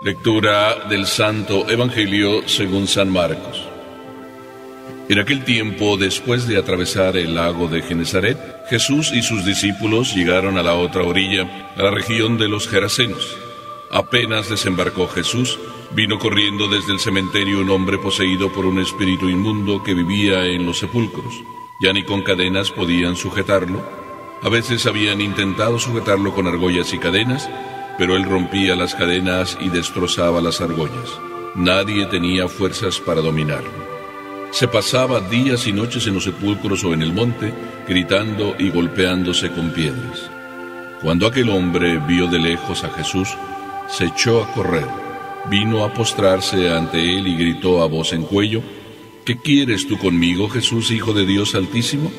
Lectura del Santo Evangelio según San Marcos. En aquel tiempo, después de atravesar el lago de Genesaret, Jesús y sus discípulos llegaron a la otra orilla, a la región de los Gerasenos. Apenas desembarcó Jesús, vino corriendo desde el cementerio un hombre poseído por un espíritu inmundo que vivía en los sepulcros. Ya ni con cadenas podían sujetarlo. A veces habían intentado sujetarlo con argollas y cadenas, pero él rompía las cadenas y destrozaba las argollas. Nadie tenía fuerzas para dominarlo. Se pasaba días y noches en los sepulcros o en el monte, gritando y golpeándose con piedras. Cuando aquel hombre vio de lejos a Jesús, se echó a correr, vino a postrarse ante él y gritó a voz en cuello: ¿Qué quieres tú conmigo, Jesús, Hijo de Dios Altísimo?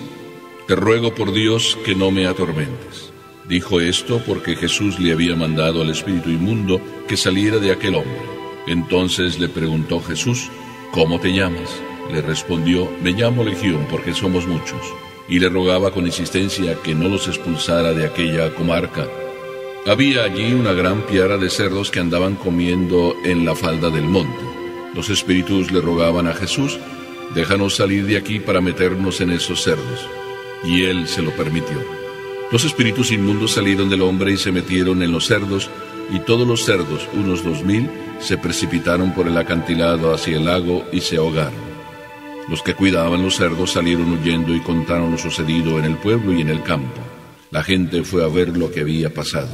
Te ruego por Dios que no me atormentes. Dijo esto porque Jesús le había mandado al espíritu inmundo que saliera de aquel hombre. Entonces le preguntó Jesús: ¿Cómo te llamas? Le respondió: Me llamo Legión, porque somos muchos. Y le rogaba con insistencia que no los expulsara de aquella comarca. Había allí una gran piara de cerdos que andaban comiendo en la falda del monte. Los espíritus le rogaban a Jesús: Déjanos salir de aquí para meternos en esos cerdos. Y él se lo permitió. Los espíritus inmundos salieron del hombre y se metieron en los cerdos, y todos los cerdos, unos 2000, se precipitaron por el acantilado hacia el lago y se ahogaron. Los que cuidaban los cerdos salieron huyendo y contaron lo sucedido en el pueblo y en el campo. La gente fue a ver lo que había pasado.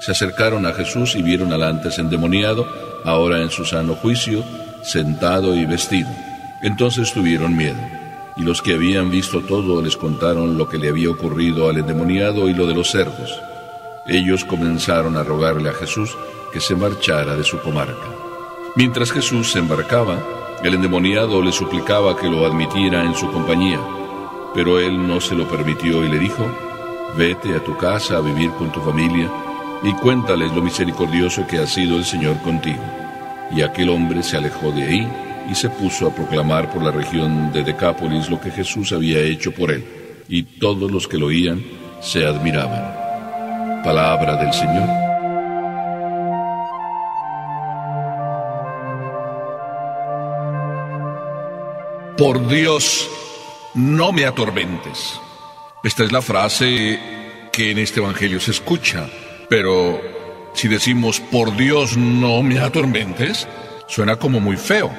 Se acercaron a Jesús y vieron al antes endemoniado, ahora en su sano juicio, sentado y vestido. Entonces tuvieron miedo. Y los que habían visto todo les contaron lo que le había ocurrido al endemoniado y lo de los cerdos. Ellos comenzaron a rogarle a Jesús que se marchara de su comarca. Mientras Jesús se embarcaba, el endemoniado le suplicaba que lo admitiera en su compañía, pero él no se lo permitió y le dijo: Vete a tu casa a vivir con tu familia y cuéntales lo misericordioso que ha sido el Señor contigo. Y aquel hombre se alejó de ahí y se puso a proclamar por la región de Decápolis lo que Jesús había hecho por él, y todos los que lo oían se admiraban. Palabra del Señor. Por Dios, no me atormentes. Esta es la frase que en este evangelio se escucha, pero si decimos por Dios, no me atormentes, suena como muy feo.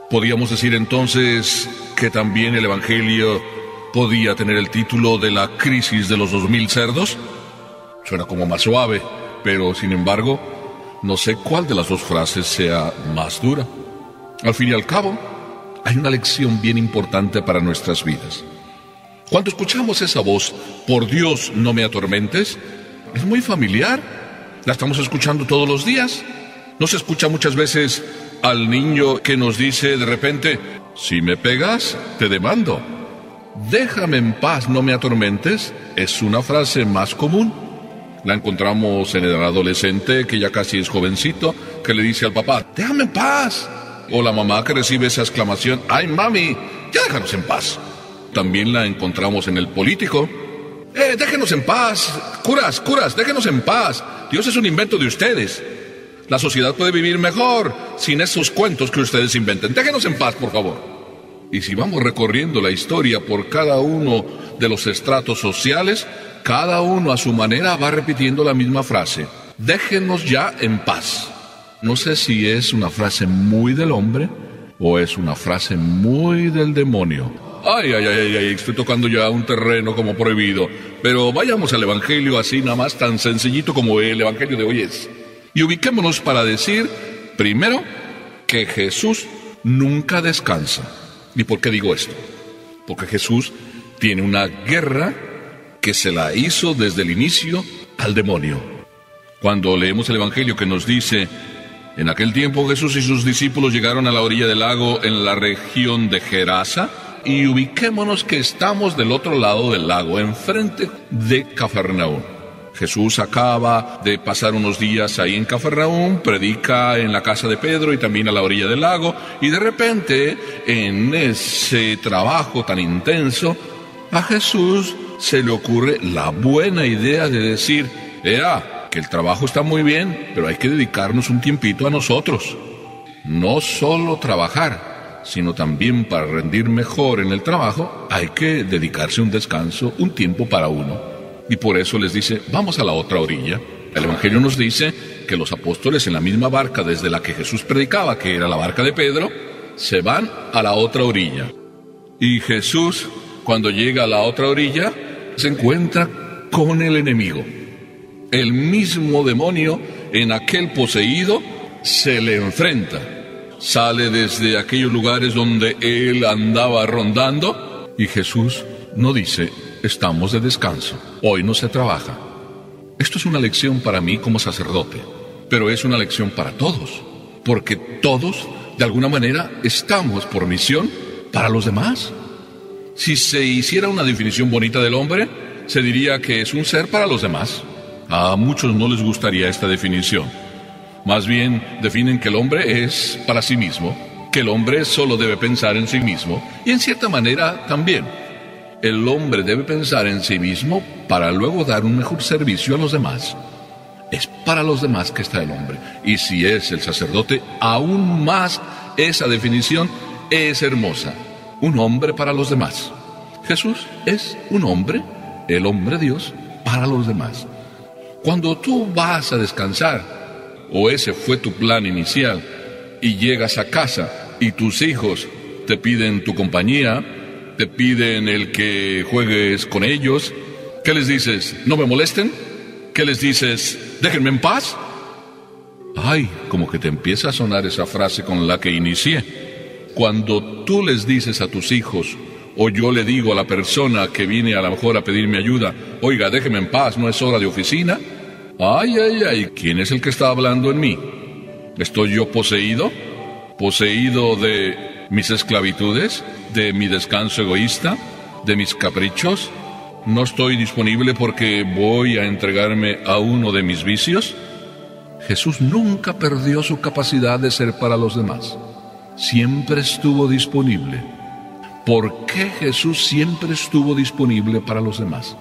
¿Podríamos decir entonces que también el evangelio podía tener el título de la crisis de los 2000 cerdos? Suena como más suave, pero sin embargo, no sé cuál de las dos frases sea más dura. Al fin y al cabo, hay una lección bien importante para nuestras vidas. Cuando escuchamos esa voz, por Dios no me atormentes, es muy familiar. La estamos escuchando todos los días. ¿No se escucha muchas veces al niño que nos dice de repente: si me pegas, te demando? Déjame en paz, no me atormentes, es una frase más común. La encontramos en el adolescente que ya casi es jovencito, que le dice al papá: déjame en paz. O la mamá que recibe esa exclamación: ¡ay, mami, ya déjanos en paz! También la encontramos en el político: déjenos en paz, curas, déjenos en paz. Dios es un invento de ustedes. La sociedad puede vivir mejor sin esos cuentos que ustedes inventen. Déjenos en paz, por favor. Y si vamos recorriendo la historia por cada uno de los estratos sociales, cada uno a su manera va repitiendo la misma frase: déjenos ya en paz. No sé si es una frase muy del hombre o es una frase muy del demonio. Ay, estoy tocando ya un terreno como prohibido. Pero vayamos al evangelio así nada más, tan sencillito como el evangelio de hoy es. Y ubiquémonos para decir, primero, que Jesús nunca descansa. ¿Y por qué digo esto? Porque Jesús tiene una guerra que se la hizo desde el inicio al demonio. Cuando leemos el evangelio que nos dice: en aquel tiempo Jesús y sus discípulos llegaron a la orilla del lago en la región de Gerasa, y ubiquémonos que estamos del otro lado del lago, enfrente de Cafarnaúm. Jesús acaba de pasar unos días ahí en Cafarnaúm, predica en la casa de Pedro y también a la orilla del lago, y de repente, en ese trabajo tan intenso, a Jesús se le ocurre la buena idea de decir: que el trabajo está muy bien, pero hay que dedicarnos un tiempito a nosotros. No solo trabajar, sino también para rendir mejor en el trabajo, hay que dedicarse un descanso, un tiempo para uno. Y por eso les dice, vamos a la otra orilla. El Evangelio nos dice que los apóstoles en la misma barca desde la que Jesús predicaba, que era la barca de Pedro, se van a la otra orilla. Y Jesús, cuando llega a la otra orilla, se encuentra con el enemigo. El mismo demonio en aquel poseído se le enfrenta. Sale desde aquellos lugares donde él andaba rondando y Jesús no dice, estamos de descanso, hoy no se trabaja. Esto es una lección para mí como sacerdote, pero es una lección para todos, porque todos, de alguna manera, estamos por misión para los demás. Si se hiciera una definición bonita del hombre, se diría que es un ser para los demás. A muchos no les gustaría esta definición. Más bien definen que el hombre es para sí mismo, que el hombre solo debe pensar en sí mismo, y en cierta manera también. El hombre debe pensar en sí mismo para luego dar un mejor servicio a los demás. Es para los demás que está el hombre. Y si es el sacerdote, aún más esa definición es hermosa. Un hombre para los demás. Jesús es un hombre, el hombre Dios, para los demás. Cuando tú vas a descansar, o ese fue tu plan inicial, y llegas a casa y tus hijos te piden tu compañía, te piden el que juegues con ellos, ¿qué les dices? ¿No me molesten? ¿Qué les dices? ¿Déjenme en paz? Ay, como que te empieza a sonar esa frase con la que inicié. Cuando tú les dices a tus hijos, o yo le digo a la persona que viene a lo mejor a pedirme ayuda, oiga, déjeme en paz, no es hora de oficina. Ay, ¿quién es el que está hablando en mí? ¿Estoy yo poseído? ¿Poseído de mis esclavitudes? ¿De mi descanso egoísta? ¿De mis caprichos? ¿No estoy disponible porque voy a entregarme a uno de mis vicios? Jesús nunca perdió su capacidad de ser para los demás. Siempre estuvo disponible. ¿Por qué Jesús siempre estuvo disponible para los demás?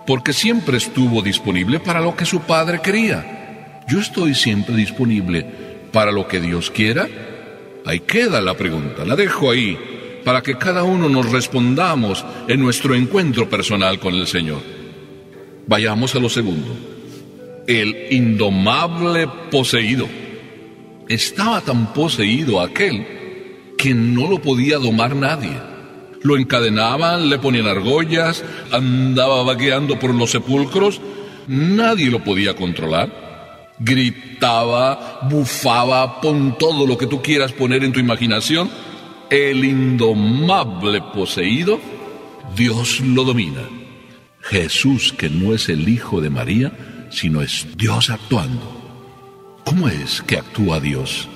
Porque siempre estuvo disponible para lo que su Padre quería. ¿Yo estoy siempre disponible para lo que Dios quiera? Ahí queda la pregunta, la dejo ahí, para que cada uno nos respondamos en nuestro encuentro personal con el Señor. Vayamos a lo segundo. El indomable poseído. Estaba tan poseído aquel que no lo podía domar nadie. Lo encadenaban, le ponían argollas, andaba vagueando por los sepulcros, nadie lo podía controlar. Gritaba, bufaba, pon todo lo que tú quieras poner en tu imaginación. El indomable poseído, Dios lo domina. Jesús, que no es el Hijo de María, sino es Dios actuando. ¿Cómo es que actúa Dios?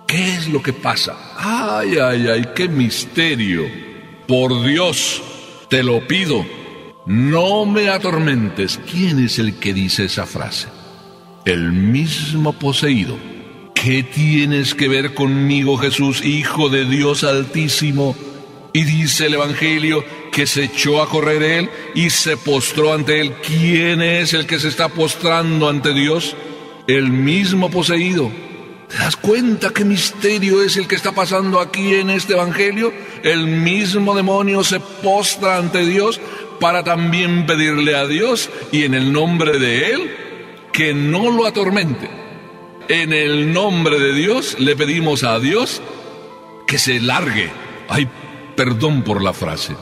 ¿Qué es lo que pasa? Ay, qué misterio. Por Dios, te lo pido, no me atormentes. ¿Quién es el que dice esa frase? El mismo poseído. ¿Qué tienes que ver conmigo, Jesús, Hijo de Dios Altísimo? Y dice el Evangelio que se echó a correr él y se postró ante él. ¿Quién es el que se está postrando ante Dios? El mismo poseído. ¿Te das cuenta qué misterio es el que está pasando aquí en este Evangelio? El mismo demonio se postra ante Dios para también pedirle a Dios, y en el nombre de Él, que no lo atormente. En el nombre de Dios le pedimos a Dios que se largue. Ay, perdón por la frase,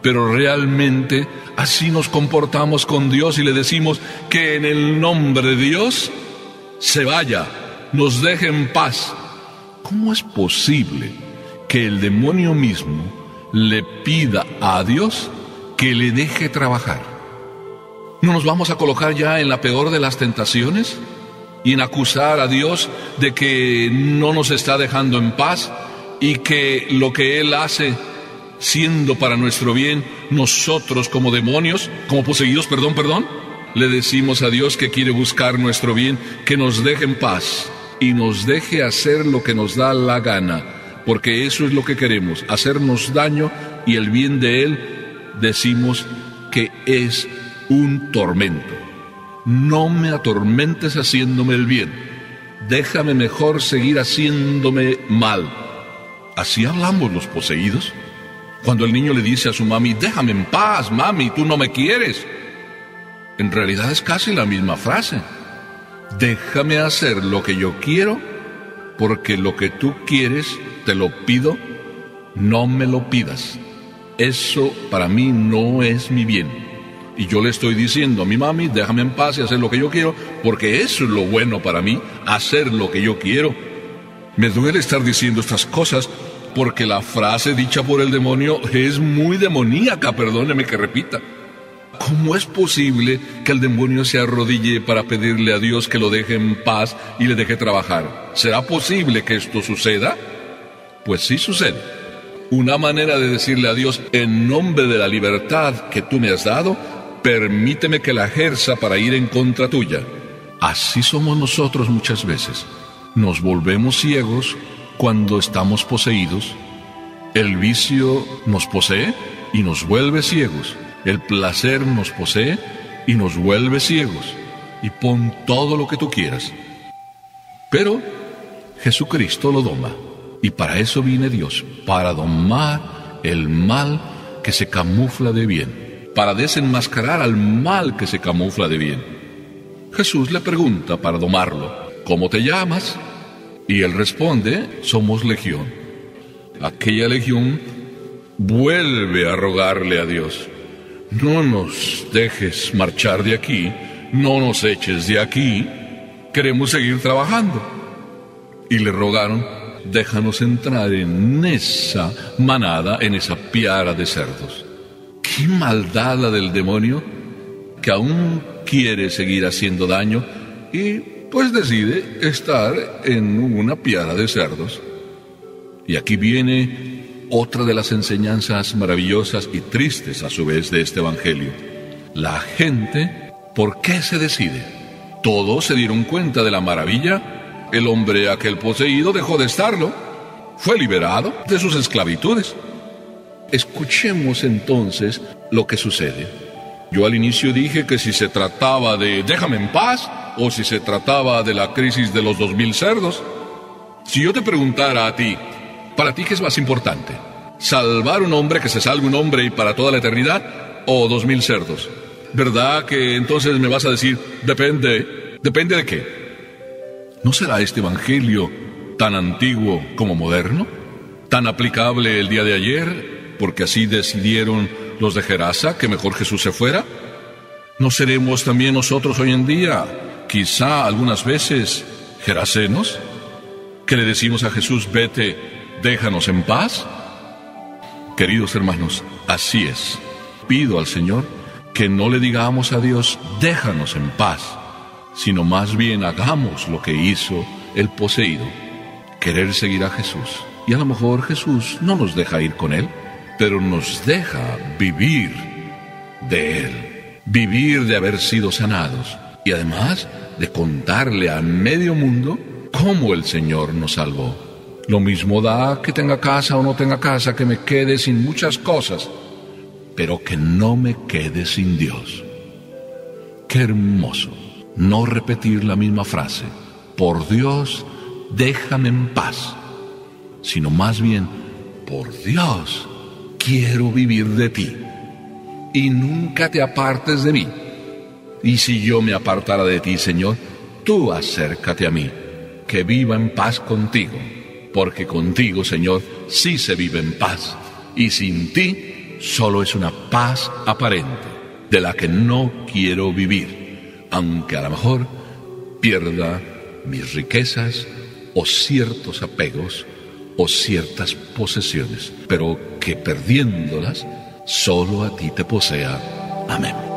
pero realmente así nos comportamos con Dios y le decimos que en el nombre de Dios se vaya, nos deje en paz. ¿Cómo es posible que el demonio mismo le pida a Dios que le deje trabajar? ¿No nos vamos a colocar ya en la peor de las tentaciones y en acusar a Dios de que no nos está dejando en paz y que lo que Él hace, siendo para nuestro bien, nosotros como demonios, como poseídos, le decimos a Dios que quiere buscar nuestro bien, que nos deje en paz y nos deje hacer lo que nos da la gana, porque eso es lo que queremos, hacernos daño, y el bien de Él decimos que es un tormento. no me atormentes haciéndome el bien. Déjame mejor seguir haciéndome mal. ¿Así hablamos los poseídos? Cuando el niño le dice a su mami, déjame en paz, mami, tú no me quieres. En realidad es casi la misma frase. Déjame hacer lo que yo quiero, porque lo que tú quieres, te lo pido, no me lo pidas. Eso para mí no es mi bien. Y yo le estoy diciendo a mi mami, déjame en paz y hacer lo que yo quiero, porque eso es lo bueno para mí, hacer lo que yo quiero. Me duele estar diciendo estas cosas, porque la frase dicha por el demonio es muy demoníaca, perdóneme que repita. ¿Cómo es posible que el demonio se arrodille para pedirle a Dios que lo deje en paz y le deje trabajar? ¿Será posible que esto suceda? Pues sí sucede. Una manera de decirle a Dios, en nombre de la libertad que tú me has dado, permíteme que la ejerza para ir en contra tuya. Así somos nosotros muchas veces. Nos volvemos ciegos cuando estamos poseídos. El vicio nos posee y nos vuelve ciegos. El placer nos posee y nos vuelve ciegos. Y pon todo lo que tú quieras. Pero Jesucristo lo doma. Y para eso viene Dios, para domar el mal que se camufla de bien, para desenmascarar al mal que se camufla de bien. Jesús le pregunta para domarlo, ¿cómo te llamas? Y él responde, somos legión. Aquella legión vuelve a rogarle a Dios, no nos dejes marchar de aquí, no nos eches de aquí, queremos seguir trabajando. Y le rogaron, déjanos entrar en esa manada, en esa piara de cerdos. ¡Qué maldad la del demonio! Que aún quiere seguir haciendo daño y pues decide estar en una piara de cerdos. Y aquí viene otra de las enseñanzas maravillosas y tristes a su vez de este evangelio. La gente, ¿por qué se decide? Todos se dieron cuenta de la maravilla. El hombre aquel poseído dejó de estarlo. Fue liberado de sus esclavitudes. Escuchemos entonces lo que sucede. Yo al inicio dije que si se trataba de déjame en paz o si se trataba de la crisis de los 2000 cerdos. Si yo te preguntara a ti, ¿para ti qué es más importante? ¿Salvar un hombre, que se salve un hombre y para toda la eternidad? ¿O 2000 cerdos? ¿Verdad que entonces me vas a decir, depende de qué? ¿No será este evangelio tan antiguo como moderno? ¿Tan aplicable el día de ayer, porque así decidieron los de Gerasa que mejor Jesús se fuera? ¿No seremos también nosotros hoy en día, quizá algunas veces, gerasenos, que le decimos a Jesús, vete, déjanos en paz? Queridos hermanos, así es. Pido al Señor que no le digamos a Dios, déjanos en paz, sino más bien hagamos lo que hizo el poseído, querer seguir a Jesús. Y a lo mejor Jesús no nos deja ir con Él, pero nos deja vivir de Él, vivir de haber sido sanados, y además de contarle a medio mundo cómo el Señor nos salvó. Lo mismo da que tenga casa o no tenga casa, que me quede sin muchas cosas, pero que no me quede sin Dios. Qué hermoso no repetir la misma frase, por Dios, déjame en paz, sino más bien, por Dios, quiero vivir de ti, y nunca te apartes de mí. Y si yo me apartara de ti, Señor, tú acércate a mí, que viva en paz contigo, porque contigo, Señor, sí se vive en paz, y sin ti solo es una paz aparente, de la que no quiero vivir, aunque a lo mejor pierda mis riquezas o ciertos apegos o ciertas posesiones, pero que perdiéndolas, solo a ti te posea. Amén.